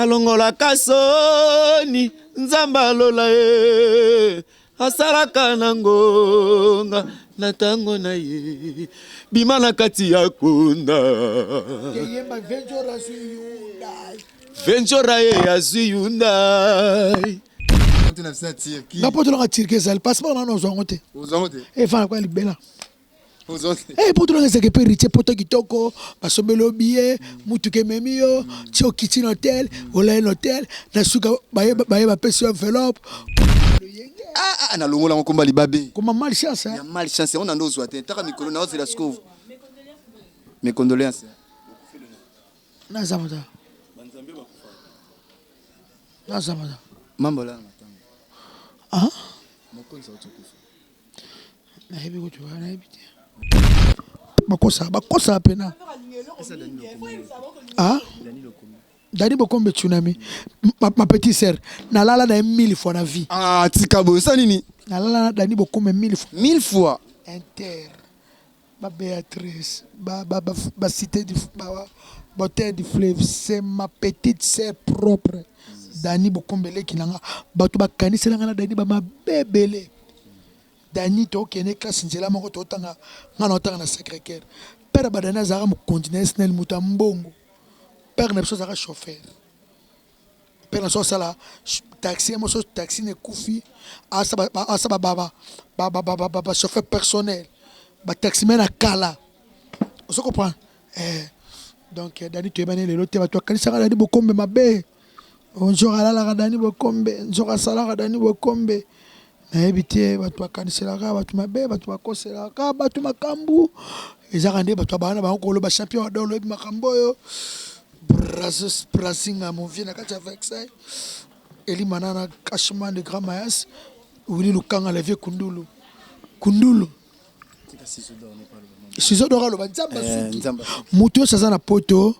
alongola kasoni nzamba lola e asalaka na ngonga na tango na ye bima na kati ya kunda venjora ye azwi Hyundai n'importe quoi tiré ça le passeport non aux angote et fa quoi libela eh pour tout le monde c'est que riche poto kitoko basomelo billet mutuke memio tio kitchen hotel wala hotel na suka baye ba pesi enveloppe na longola ngokomba libabe comme malchance ya malchance on ando zoate taka mikolo na ozela sko mes condoléances na zamada na zamada mambo la ah mokonza utukufu na hebi ko tu na hebi bakosa pena ah Dani Bokombe tsunami ma petite sœur na lala na 1000 fois na vie ah tikabo ça nini na lala Dani Bokombe 1000 fois 1000 fois inter ba Béatrice ba cité du terre du fleuve c'est ma petite sœur propre Dani Bokombe le kinanga batu ba kanisa na Dani ba mabebele Dani to kene classe njela moko to tanga ngana otanga na Sacré-Cœur père badana zara mo continuer snel mutambongo père na biso chauffeur père na so sala taxi mo so taxi ne kufi asa baba chauffeur personnel ba taxi men akala on se comprend donc Dani to ebane lelo te ba to kanisa Dani Bokombe mabe bonjour ala Dani Bokombe bonjour sala Dani Bokombe na ebité bato akanisela bato mabe bato bakosela bato makambu ezaka nde bato bana ba ko lo ba champion do lo makambo yo Brazos Prasinga mon vieux na kati avec ça Eli Manana cachement de Grand Mayas Willy Lukanga le vieux Kundulu Sizodora lo banzamba mutu azana poto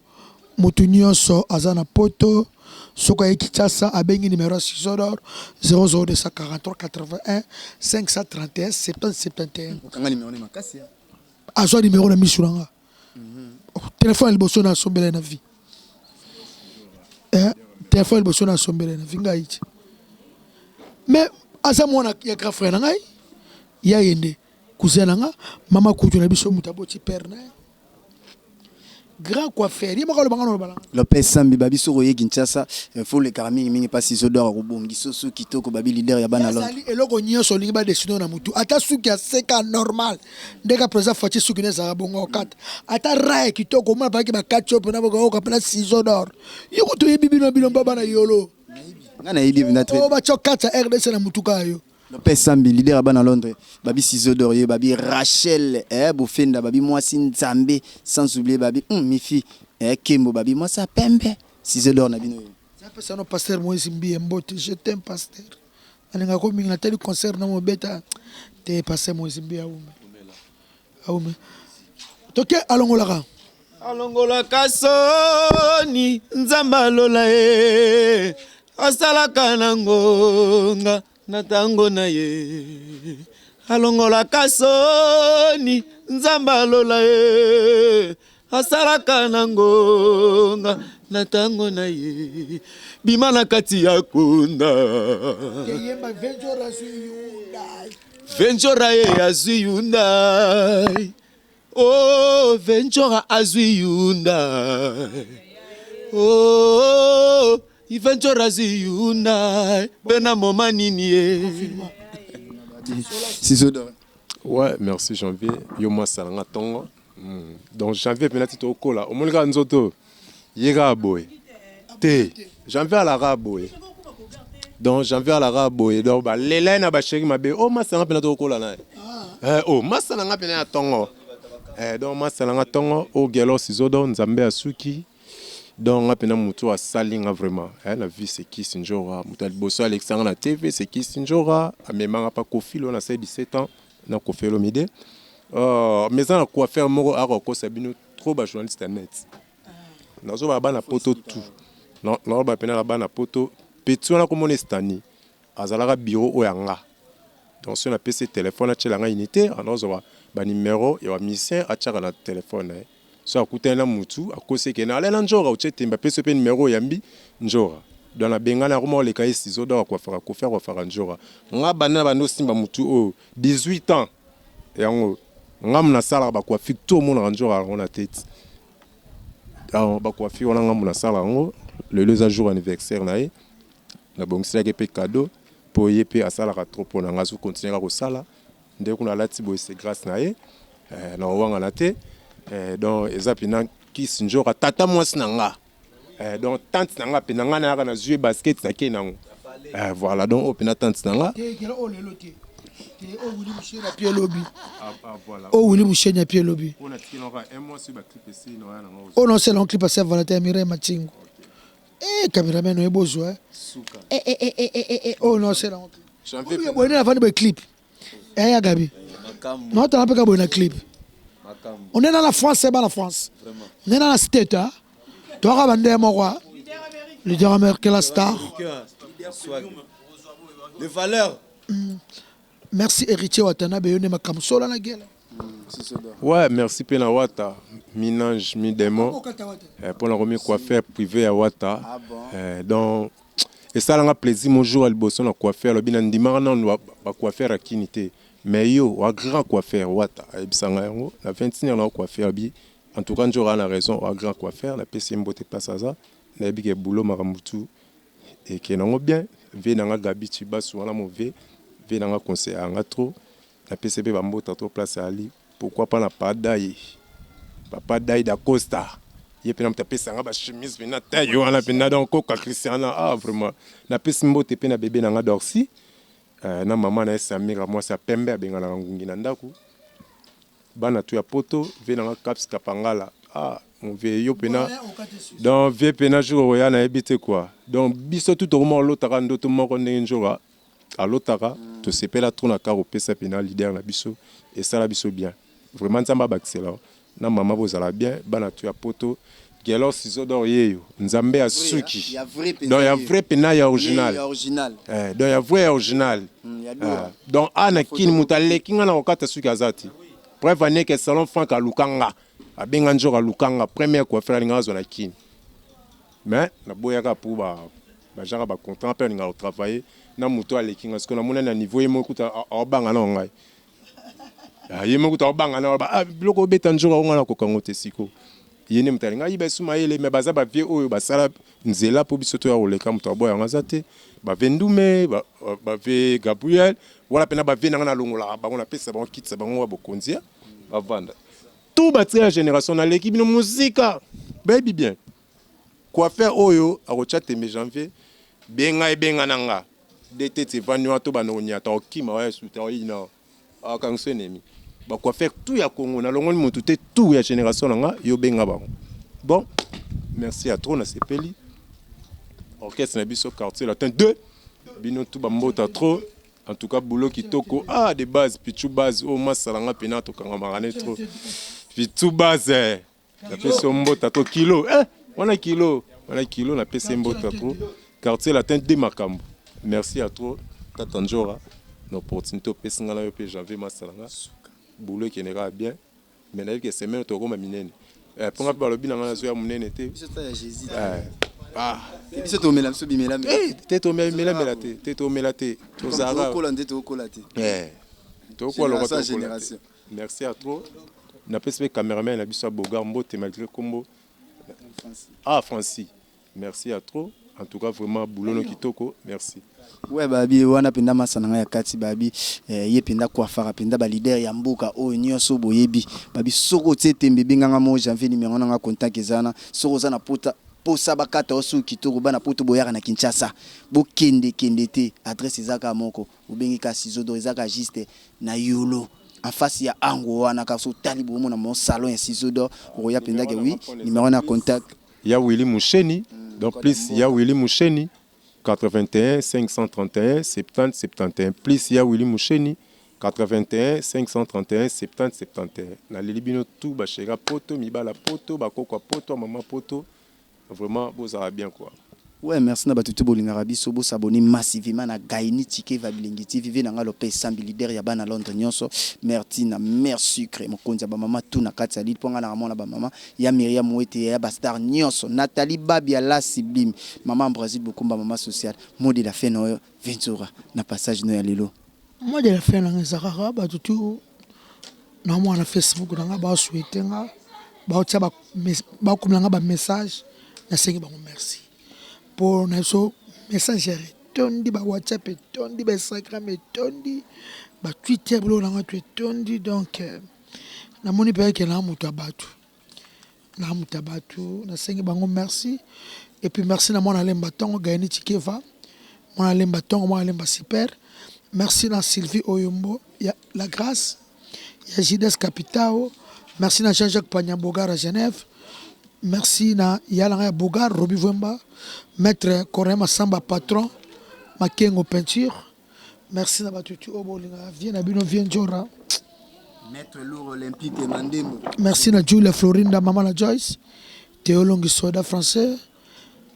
mutu nyonso azana poto soko ya Kinshasa abengi numéro 6 0043 81 531 70 71 okanga numéro makasi azwa numéro na misuranga téléphone liboso na sombela na vie téléphone liboso na sombela na vie ngai mais asa mwana ya grand frère ngai ya yende cousin nanga mama kutu na biso mutaboti père na grand coiffeur il m'a le bango bala Lopez Sambi babi soko ye Kinshasa faut le karami mingi pas Sizodor ko bongi soso kitoko babi leader ya bana lo sali eloko nyonso lingi ba destino na mutu ata suki ya seka normal ndeka président Fati suki ne za bongo 4 ata rae kitoko ma ba ki ba 4 chop na bongo ka pena Sizodor yiko to yebi bino bino baba na yolo ngana yebi na très o ba cho 4 RDC na mutu kayo Lopez Sambi leader ya bana Londres babi Sizodor ye babi Rachel Bofenda babi Mwasi Nzambe sans oublier babi Mifi Kembo babi Mwasa Pembe Sizodor na bino ça fait ça no pasteur Moïse Mbi Mbote je t'aime pasteur alinga ko mingi na teli concert na mo beta te pasteur Moïse Mbi aume toke alongola kasoni nzamba lola e asalaka na ngonga na tango na ye alongola kasoni nzamba lola e asalaka na ngonga na tango na ye bima na kati ya kunda venjora ye azwi Hyundai oh venjora azwi Hyundai oh Ventura Hyundai bena moma nini Sizodor ouais merci Janvier yo moi salanga tongo donc Janvier penati to kola omolika nzoto yega boy te Janvier ala raboy donc Janvier ala raboy donc ba lela na ba chéri mabe oh masanga penati to kola na oh masanga penati tongo donc masanga tongo o gelo Sizodor Nzambe asuki donc apena mutu asalinga vraiment la vie c'est qui Sinjora mutal bosso Alexandre na TV c'est qui Sinjora amemanga pa kofilo na 17 ans na kofelo mide mais ça na quoi faire moko ako sabino trop ba journaliste net nazo ba na poto tout non ba pena ba na poto petu na komona stani azalaka bureau oyanga donc sur na PC téléphone a tchelanga unité anozo ba numéro ya misien a tchaka na téléphone so akuta na mutu akose ke na ale na njora uchete Mbappé so pe numéro yambi njora dans la bengana roma le kai ciseaux d'or quoi faire njora nga bana bano simba mutu o 18 ans yango nga mna sala ba quoi tout mon njora on a tête ba quoi fi on nga mna sala ngo le 2 jours anniversaire na bongisa ke pe cadeau pour yepe asala ka trop pour nga zo continuer ko sala ndé ko na lati bo c'est grâce na ye na wanga na te donc ezapina kisi njora tata mwasi na nga donc tante na nga pe na nga na jouer basket na ke nango voilà donc opena tante na nga oh Willy Mouché na pied lobby on a tiré un mois sur ba clip ici no ya nango oh non c'est l'on clip à Saint-Valentin Mireille Machingo cameraman no ebozo oh non c'est l'on janvier on est avant de clip ya Gabi non t'as pas qu'à clip on est dans la France c'est pas la France on est dans la state hein toi Rabandé Moroa leader américain la star les valeurs merci héritier Watanabe yone makam sola na gueule ouais merci pena Wata minange mi démon pour la remise coiffeur privé à Wata donc et ça l'a plaisir mon jour à bosso na coiffeur le binan dimara na ba coiffeur akinité mais yo wa grand coiffeur Wata ebisanga yango na 21 na coiffeur bi en tout cas njora na raison wa grand coiffeur la PC mbote pas ça na bi ke boulot maramutu et que nango bien ve nanga Gabi Chiba souvent mon ve nanga conseil anga trop na PCB ba mbota trop place ali pourquoi pas na padai papa dai da Costa ye pena mta pesa nga ba chemise pena taille wana pena donc ko Cristiana vraiment na pesa mbote pena bébé nanga Dorsi na maman na Samira moi ça pembe benga na ngungi na ndaku bana tu ya poto ve nanga Caps Kapangala mon vieux yo pena donc vieux pena jour ya na ebité quoi donc biso tout au monde l'otara ndoto moko njora à l'otara to sepela trona karo pesa pena leader na biso et ça la biso bien vraiment nzamba baxela na maman bozala bien bana tu ya poto gelo ciseaux d'or yeyo nzambe asuki donc ya vrai pena ya original donc ya vrai original donc ana kin mutale kinga na okata suki azati preuve ane que salon Franck Lukanga abenga njora Lukanga première coiffeur linga zona kin mais na boyaka pour ba jara ba content pe linga travailler na muto alekinga parce que na mona na niveau yemo kuta obanga na ngai yemo kuta obanga na ba biloko beta njora ngana ko kangote siko yene mutalinga yiba suma yele me baza ba vie oyo basala nzela po bisoto ya oleka muto boya ngazate ba vendume ba ve Gabriel wala pena ba vena na longola ba on pesa ba kitsa ba ngwa bokonzia ba vanda tout battre la génération na l'équipe de musique baby bien quoi faire oyo a rochate me janvier benga nanga detete vanwa to banonya ta okima wa suta ina akansonemi ba quoi faire tout ya Congo na longo mutu te tout ya génération nanga yo benga ba bon merci à trop na sepeli orchestre na biso quartier latin 2 bino tout ba mbota trop en tout cas boulot kitoko des bases pichu base au masalanga pena to kanga marane trop pichu base la pese mbota to kilo on a kilo na pese mbota trop quartier latin 2 makambo merci à trop tatanjora l'opportunité pese ngala yo pe janvier masalanga boulot qui n'ira bien mais na que semaine to koma minene pour nga ba lobi na ngala zo ya munene te biso tomela biso bimela te tomela te tomela te tozara to kola te to kola génération merci à trop na pese cameraman na biso bogar mbote malgré combo Francis merci à trop en tout cas vraiment boulot kitoko merci ouais babi wana penda masana ya kati babi ye penda coiffeur penda ba leader ya mboka o nyonso boyebi babi soko tembe binganga mo janvier numéro nga contact ezana soko za na pota posa bakata osu kitoko bana poto boyaka na Kinshasa bokende te adresse ezaka moko ubengi ka ciseaux d'or ezaka juste na yolo en face ya ango wana ka so talibo mo na mon salon ya ciseaux d'or roya penda ke oui numéro na contact ya Willy Moucheni donc plus ya Willy Moucheni 81 531 70 71 plus ya Willy Moucheni 81 531 70 71 na lelibino tout ba chega poto mibala poto bakoko poto maman poto vraiment vous allez bien quoi Ouais, merci na batutu bolinga rabi sobo s'abonner massivement na Gaini Tike va bilingi TV vive na ngalo pesa leader ya bana Londres nyonso merci na merci sucre mon konza ba mama tout na kati ali ponga na mona ba mama ya Myriam Wete ya ba star nyonso Nathalie Babia la sublime mama en Brésil beaucoup mama social mode la fin no Ventura na passage no ya lelo mode la fin na zakara batutu na mona Facebook na ba souhaiter nga ba tia ba komlanga ba message na sengi ba merci pour notre message tondi ba WhatsApp tondi ba Instagram tondi ba Twitter blo na tondi donc na moni pe ke na mutu abatu na sengi bango merci et puis merci na mona lemba tongo Gaini Tikeva mona lemba tongo mona lemba super merci na Sylvie Oyombo ya la grâce ya Jides Capitao merci na Jean-Jacques Panyambogar à Genève. Merci na Yalanga Bogar, Roby Vemba, Maître Korema Samba Patron, Makengo Peinture. Merci na Batutu Obolinga, viens na Bino Jora. Maître Lourd Olympique et Mandembo. Merci na Julia Florinda Maman la Joyce, Théolongi Soda français.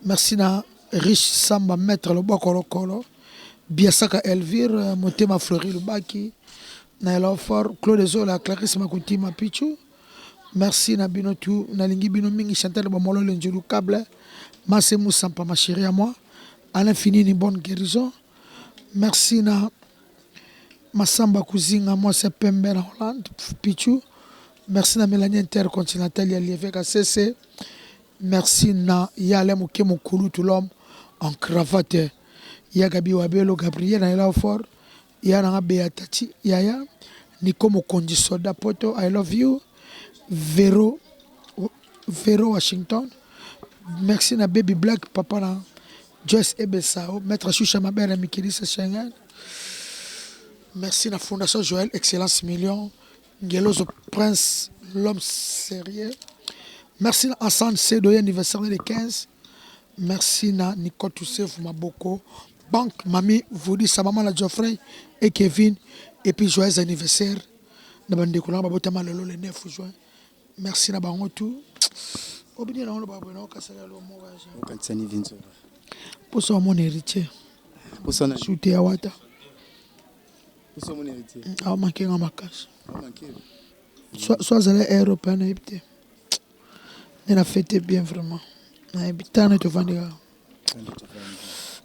Merci na Rich Samba Maître Lobo Kolokolo, Biasaka Elvire, Motema Fleury Lubaki, Naila Fort, Claude Zola, Clarisse Makuti Mapichu. Merci na bino tu na lingi bino mingi Chantal Bomolo Lenjulu Câble Massé Moussampa ma chérie à moi à l'infini une bonne guérison. Merci na Massamba Cousin moi c'est Pembe en Hollande Pichu. Merci na Mélanie Intercontinental ya Lieveka CC. Merci na Yale Mukemo Kulu tout l'homme en cravate ya Gabi Wabelo Gabriel na Ela Fort ya na Beatati Yaya Nico Mokondi Soda Poto I love you. Vero Washington. Merci na Baby Black papa na Joyce Ebesao Maître Choucha Mabere Mikilisa Schengen. Merci na Fondation Joël Excellence Million Ngelozo Prince l'homme sérieux. Merci na Hassan Sedoye anniversaire de 15. Merci na Nico Toussef Maboko Banque Mami Voudi sa maman la Geoffrey et Kevin et puis joyeux anniversaire na bandeko na babotama lelo le 9 juin. Merci na bango tout. Obidi na ono babo na okasala lo mo baje. Okatsani Vinzo. Poso mon héritier. Poso na shooter awata. Poso mon héritier. Ah manqué en makas. Manqué. Soit zala européen na ibité. Elle a fêté bien vraiment. Na ibita na to vandiga.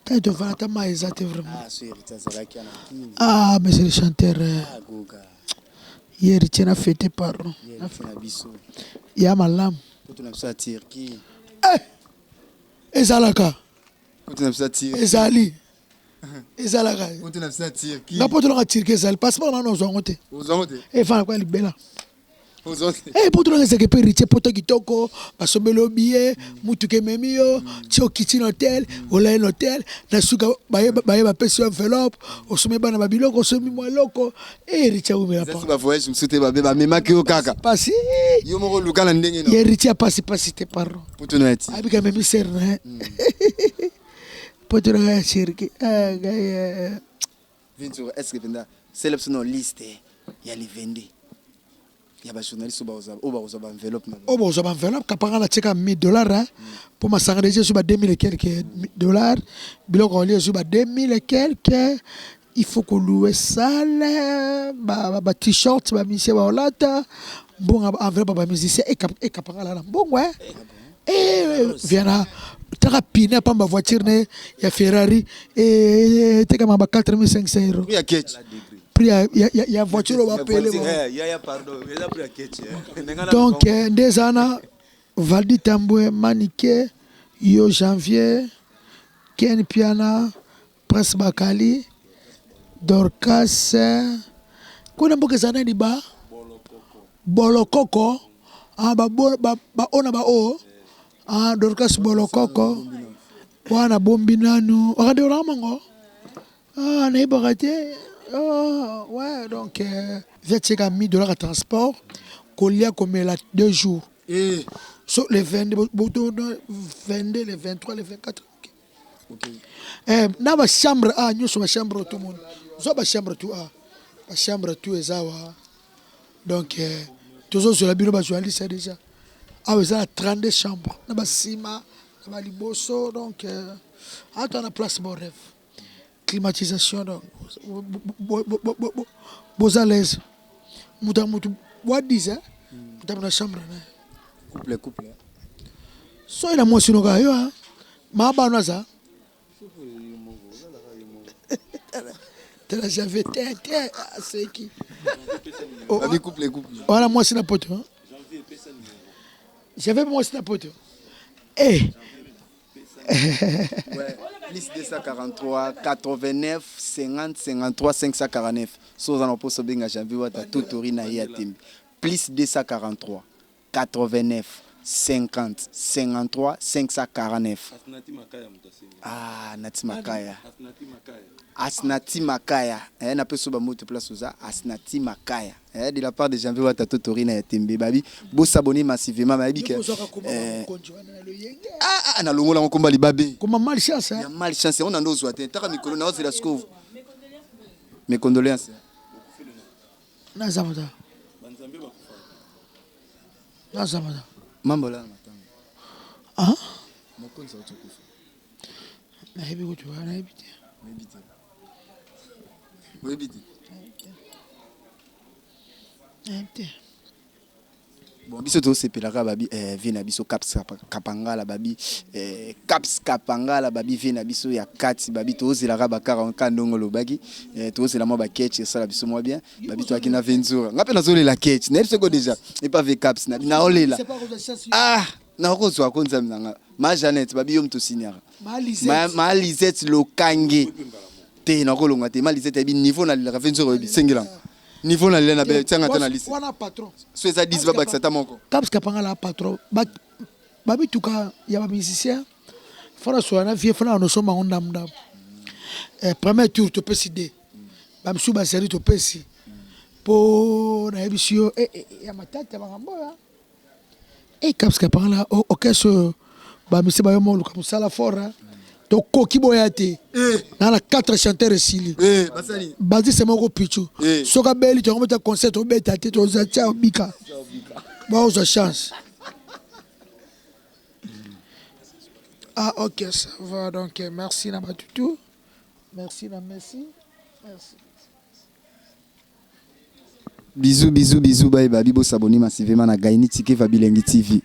Tu vas vraiment. Ah, c'est héritier Zalaki ana. Ah, mais c'est le chanteur. Ah, Goga. Hier, tu as fêté par. Il y a ma lame. Tu n'as pas Turquie. Eh, Ezalaka. Tu n'as pas Turquie. Ezali. Ezalaka. Tu n'as pas Turquie. N'importe où Turquie, Ezali. Passeport, non, on a et enfin, quoi, libéra. Eh, pour tout le monde, c'est que peut richer pour toi qui toko, parce que le billet, mutuke memio, tio kitchen hotel, ou là un hôtel, na suka baye ba pesi enveloppe, au sommet bana babilo, au sommet moi loco, et richer ou me pas. Ça voyage, je me souhaite ba beba mema ki okaka. Passi. Yo mo luka na ndenge no. Ye richer passi te parro. Pour tout net. Abi ka memi ser na. Pour tout le cirque. Ah gaya. Vinto, est-ce que penda célèbre son liste ya li vende. Il y a des journalistes qui ont enveloppe. Ils ont enveloppe. Quand on a $1,000, pour ma s'engager sur 2000 et quelques dollars, on a sur 2000 et quelques. Il faut qu'on loue ça, bah t-shirt, bah monsieur, bah olata, bon enveloppe, bah musicien et capara bon ouais. Et viens tu as piné pas ma voiture, il y a Ferrari et tu as 4500 €. Il y a ketch. Il y a voiture va payer. Donc des années Valdi Tamboué Maniké Yo Janvier Ken Piana Prince Bakali Dorcas kuna mboke zana ni ba Bolokoko ah ba ona ba o ah Dorcas Bolokoko wana bombi nanu wakati uramango ah na ibagate. Oh, ouais, donc, j'ai checké $1,000 à transport, Colia comme là 2 jours. Et sur les 22, les 23, les 24. ok. Dans ma chambre, nous sommes chambre tout le monde. Nous sommes chambre tout, la chambre tout est ça. Donc, toujours sur la bureau, je vais aller déjà. Ah, vous avez 32 chambres. Dans ma cima, dans ma liboso, donc, Attends, la place, mon rêve. Climatisation, donc. Beaux à l'aise. Mouta, what dis, hein? Mouta, dans la chambre, hein? Couple. So, il a moi, sinon, hein? Ma banane, ça. J'avais c'est qui? Couple. Voilà, moi, c'est la pote. J'avais moi, c'est la pote. Eh! Ouais, plus 243, 89, 50, 53, 549. So, on a posé bien à janvier, on a tout tourné na yatim. Plus 243, 89, 50, 53, 549. Ah, Nati Makaya. Asnati Makaya. Na peu soba moto place oza Asnati Makaya. De la part de janvier, on a tout tourné na yatim. Babi, beau s'abonner massivement, babi que. Ah, na longo la combat libabe. Comment malchance, hein? Malchance, on a nos oies. T'as mis colonne, c'est la scope. Mes condoléances. Nazamada. Mambola. Ah? Mon compte, ça va te couper. Nahibi ko tu vois, nahibi. Bon, biso to sepelaka babi vina biso caps kapangala babi caps kapangala babi vina biso ya kati babi to zelaka bakara on ndongo lobaki to zela mo ba ketch ça la biso mo bien babi to akina venzura ngape na zolela ketch na biso ko déjà et pas ve caps na olela ah na ko zo akonza mnanga ma Janet babi yo mto signara ma Lisette lokange te na ko longa te ma Lisette bi niveau na la venzura bi sengela niveau na lena be tianga tana liste wana patron so eza 10 ba bakisata moko Caps kapanga la patron babi tuka ya ba musicien fora so na vie fona no so ma onda mda premier tour to PSD ba msu ba série to pesi po na ebisio ya matata ba ngamboya Caps kapanga la okeso ba misi ba yo mo luka musala fora to koki boyate na la 4 chanteurs resili basali bazi c'est moko pichu soka beli to kometa concert to beta te to za cha bika ba oza chance ah ok ça va donc merci na batutu merci bisous bye babi bo s'abonner massivement na Gaini Tike Fabilengi TV.